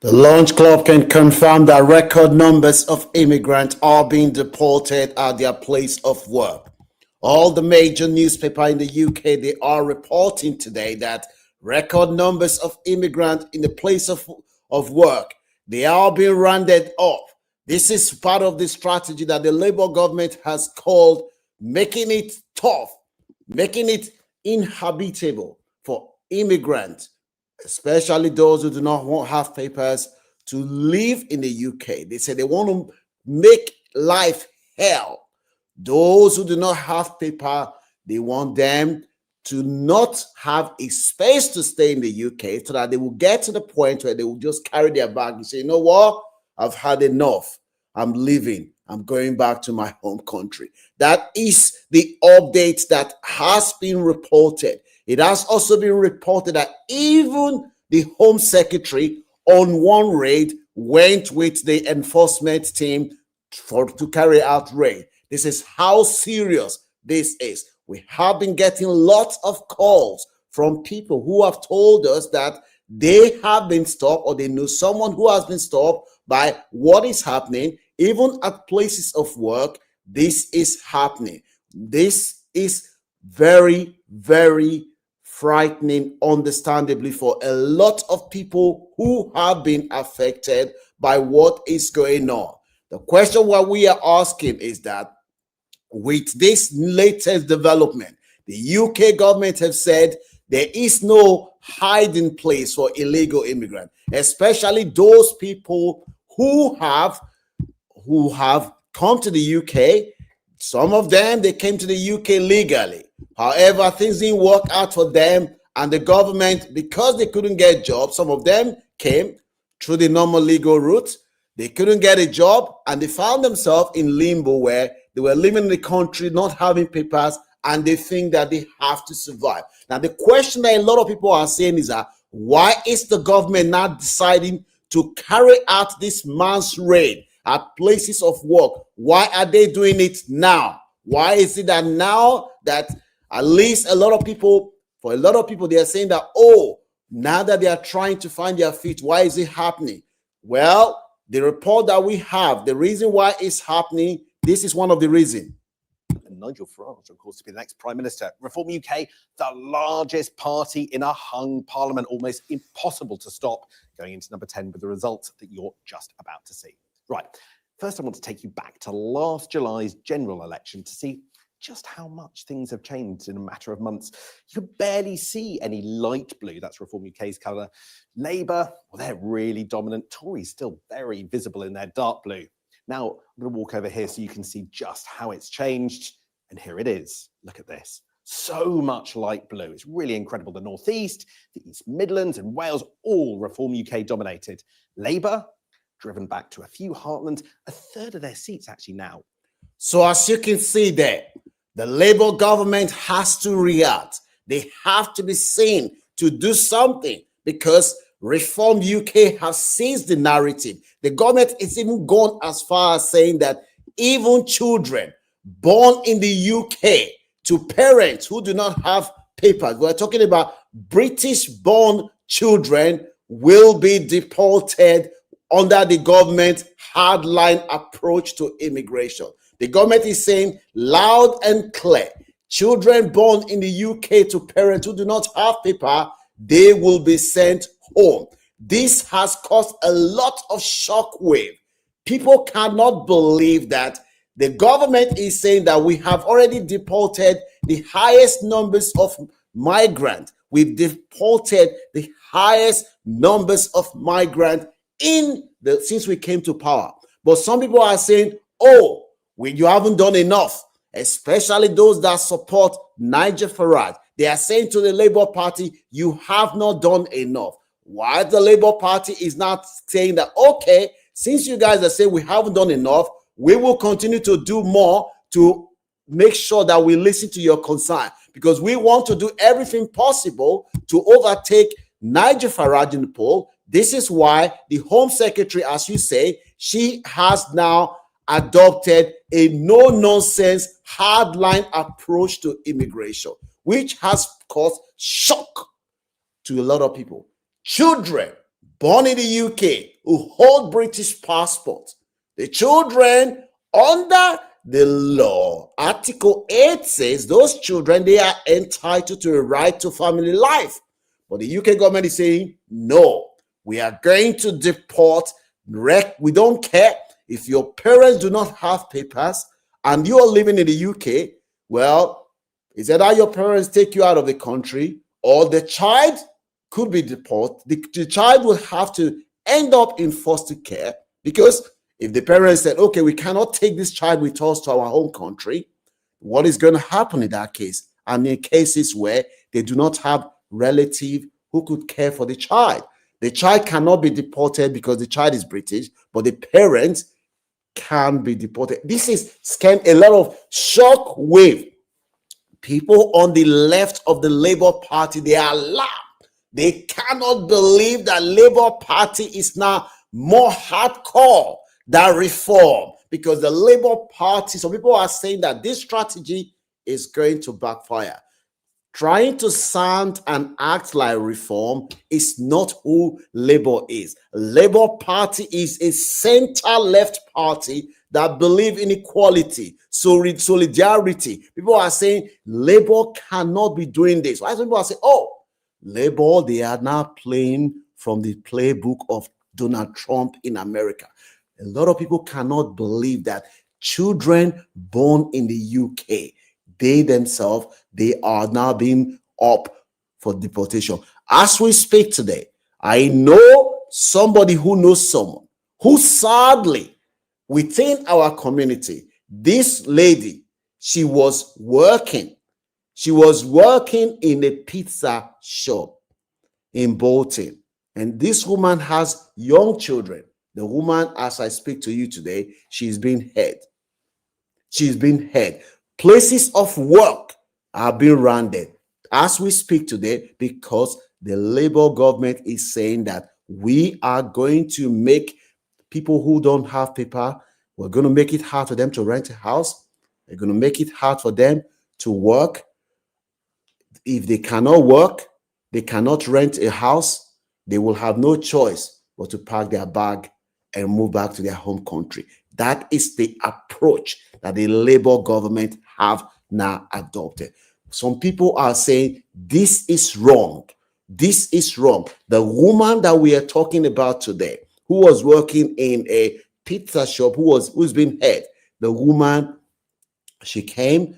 The Launch Club can confirm that record numbers of immigrants are being deported at their place of work. All the major newspapers in the UK, they are reporting today that record numbers of immigrants in the place of work, they are being rounded up. This is part of the strategy that the Labour government has called making it tough, making it inhabitable for immigrants, especially those who do not have papers, to live in the UK. They say they want to make life hell. Those who do not have paper, they want them to not have a space to stay in the UK so that they will get to the point where they will just carry their bag and say, you know what, I've had enough. I'm leaving. I'm going back to my home country. That is the update that has been reported. It has also been reported that even the Home Secretary on one raid went with the enforcement team to carry out raid. This is how serious this is. We have been getting lots of calls from people who have told us that they have been stopped or they know someone who has been stopped by what is happening. Even at places of work, this is happening. This is very, very frightening, understandably, for a lot of people who have been affected by what is going on. The question what we are asking is that with this latest development, the UK government have said there is no hiding place for illegal immigrants, especially those people who have come to the UK. Some of them, they came to the UK legally. However, things didn't work out for them, and the government, because they couldn't get jobs, some of them came through the normal legal route. They couldn't get a job, and they found themselves in limbo where they were living in the country, not having papers, and they think that they have to survive. Now, the question that a lot of people are saying is that why is the government not deciding to carry out this mass raid at places of work? Why are they doing it now? Why is it that now that at least for a lot of people, they are saying that, oh, now that they are trying to find their feet, why is it happening? Well, the report that we have, the reason why it's happening, this is one of the reasons. Nigel Farage, of course, to be the next Prime Minister. Reform UK, the largest party in a hung parliament, almost impossible to stop, going into number 10 with the results that you're just about to see. Right, first I want to take you back to last July's general election to see just how much things have changed in a matter of months. You could barely see any light blue, that's Reform UK's colour. Labour, well, they're really dominant. Tories still very visible in their dark blue. Now, I'm going to walk over here so you can see just how it's changed. And here it is. Look at this. So much light blue. It's really incredible. The North East, the East Midlands and Wales, all Reform UK dominated. Labour, driven back to a few heartlands, a third of their seats actually now. So as you can see there, the Labour government has to react. They have to be seen to do something because Reform UK has seized the narrative. The government is even gone as far as saying that even children born in the UK to parents who do not have papers, we're talking about British-born children, will be deported under the government hardline approach to immigration. The government is saying loud and clear, children born in the UK to parents who do not have paper, they will be sent home. This has caused a lot of shockwave. People cannot believe that the government is saying that we have already deported the highest numbers of migrants. We've deported the highest numbers of migrants since we came to power. But some people are saying, oh, you haven't done enough, especially those that support Nigel Farage. They are saying to the Labour Party, you have not done enough. Why the Labour Party is not saying that, okay, since you guys are saying we haven't done enough, we will continue to do more to make sure that we listen to your concern, because we want to do everything possible to overtake Nigel Farage in the poll. This is why the Home Secretary, as you say, she has now adopted a no-nonsense hardline approach to immigration, which has caused shock to a lot of people. Children born in the UK who hold British passports. The children under the law, Article 8 says those children, they are entitled to a right to family life. But the UK government is saying, no, we are going to deport. We don't care if your parents do not have papers and you are living in the UK. Well, is either your parents take you out of the country or the child could be deported. The child will have to end up in foster care, because if the parents said, okay, we cannot take this child with us to our home country, what is going to happen in that case? And in cases where they do not have relative who could care for the child cannot be deported because the child is British, but the parents can be deported. This is a lot of shock wave. People on the left of the Labour Party, they are alarmed. They cannot believe that Labour Party is now more hardcore than reform, because the Labour Party, some people are saying that this strategy is going to backfire. Trying to sound and act like reform is not who Labour is. Labour Party is a center-left party that believe in equality, solidarity. People are saying Labour cannot be doing this. Why some people are saying, oh, Labour, they are now playing from the playbook of Donald Trump in America. A lot of people cannot believe that children born in the UK, they themselves, they are now being up for deportation. As we speak today, I know somebody who knows someone who sadly, within our community, this lady, she was working in a pizza shop in Bolton. And this woman has young children. The woman, as I speak to you today, she's been held. Places of work are being rounded as we speak today, because the Labour government is saying that we are going to make people who don't have paper, we're going to make it hard for them to rent a house. We're going to make it hard for them to work. If they cannot work, they cannot rent a house, they will have no choice but to pack their bag and move back to their home country. That is the approach that the Labour government have now adopted. Some people are saying this is wrong. This is wrong. The woman that we are talking about today, who was working in a pizza shop, who's been held, the woman, she came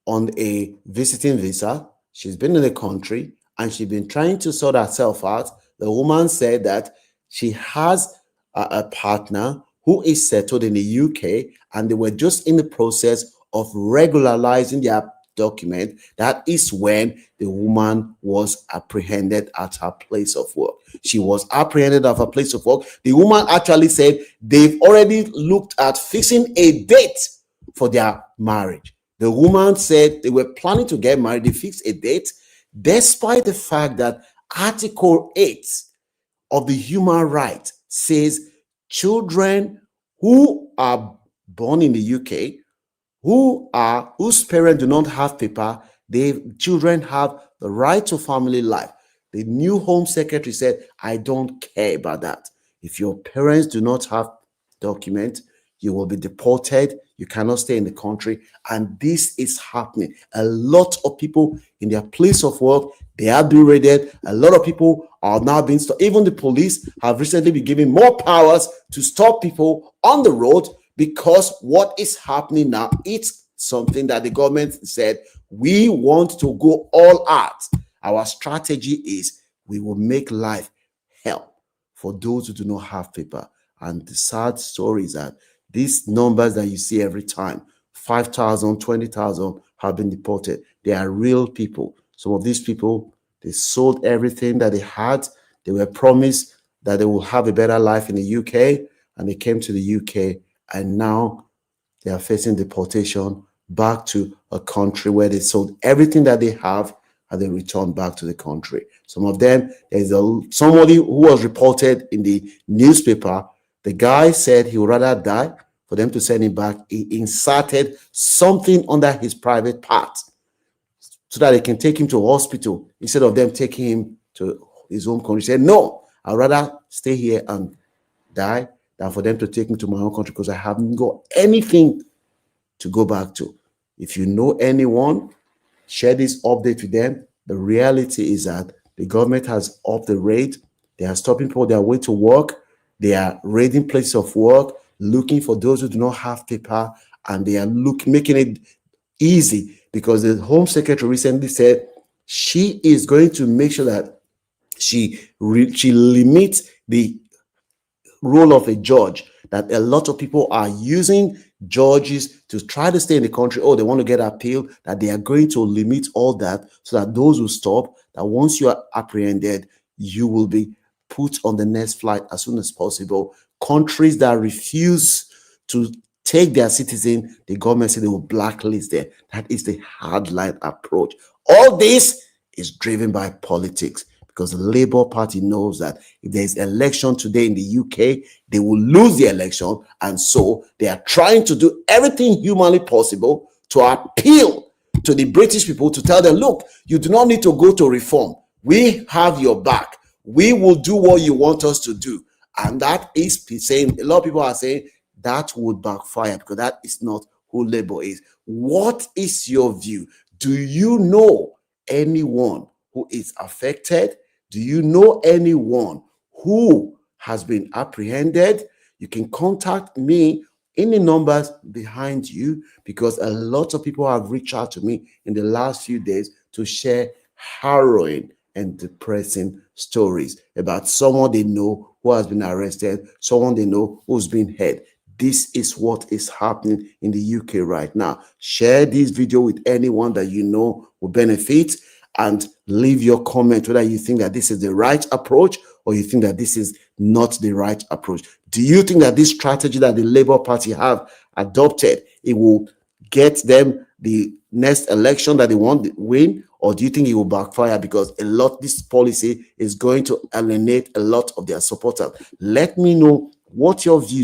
on a visiting visa. She's been in the country and she's been trying to sort herself out. The woman said that she has a partner who is settled in the UK, and they were just in the process of regularizing their document. That is when the woman was apprehended at her place of work. She was apprehended at her place of work. The woman actually said they've already looked at fixing a date for their marriage. The woman said they were planning to get married. They fixed a date, despite the fact that Article 8 of the human right says children who are born in the UK, whose parents do not have paper, children have the right to family life. The new Home Secretary said, I don't care about that. If your parents do not have document, you will be deported. You cannot stay in the country. And this is happening. A lot of people in their place of work, they have been raided. A lot of people are now being stopped. Even the police have recently been given more powers to stop people on the road, because what is happening now, it's something that the government said, we want to go all out. Our strategy is we will make life hell for those who do not have paper. And the sad story is that these numbers that you see every time, 5,000, 20,000 have been deported. They are real people. Some of these people, they sold everything that they had. They were promised that they will have a better life in the UK, and they came to the UK, and now they are facing deportation back to a country where they sold everything that they have, and they returned back to the country. Some of them, there's somebody who was reported in the newspaper. The guy said he would rather die for them to send him back. He inserted something under his private part so that they can take him to a hospital instead of them taking him to his home country. He said, no, I'd rather stay here and die than for them to take me to my own country, because I haven't got anything to go back to. If you know anyone, share this update with them. The reality is that the government has upped the rate. They are stopping people their way to work. They are raiding places of work, looking for those who do not have paper, and they are making it easy, because the Home Secretary recently said she is going to make sure that she limits the role of a judge, that a lot of people are using judges to try to stay in the country. Oh, they want to get appeal, that they are going to limit all that so that those will stop, that once you are apprehended, you will be put on the next flight as soon as possible. Countries that refuse to take their citizen, the government said they will blacklist them. That is the hardline approach. All this is driven by politics, because the Labour Party knows that if there is election today in the UK, they will lose the election, and so they are trying to do everything humanly possible to appeal to the British people, to tell them, look, you do not need to go to reform. We have your back. We will do what you want us to do. And that is saying, a lot of people are saying that would backfire, because that is not who Labour is. What is your view? Do you know anyone who is affected? Do you know anyone who has been apprehended? You can contact me in the numbers behind you, because a lot of people have reached out to me in the last few days to share harrowing and depressing stories about someone they know who has been arrested, someone they know who's been hurt. This is what is happening in the UK right now. Share this video with anyone that you know will benefit, and leave your comment whether you think that this is the right approach or you think that this is not the right approach. Do you think that this strategy that the Labour Party have adopted, it will get them the next election that they want to win, or do you think it will backfire, because this policy is going to alienate a lot of their supporters? Let me know what your views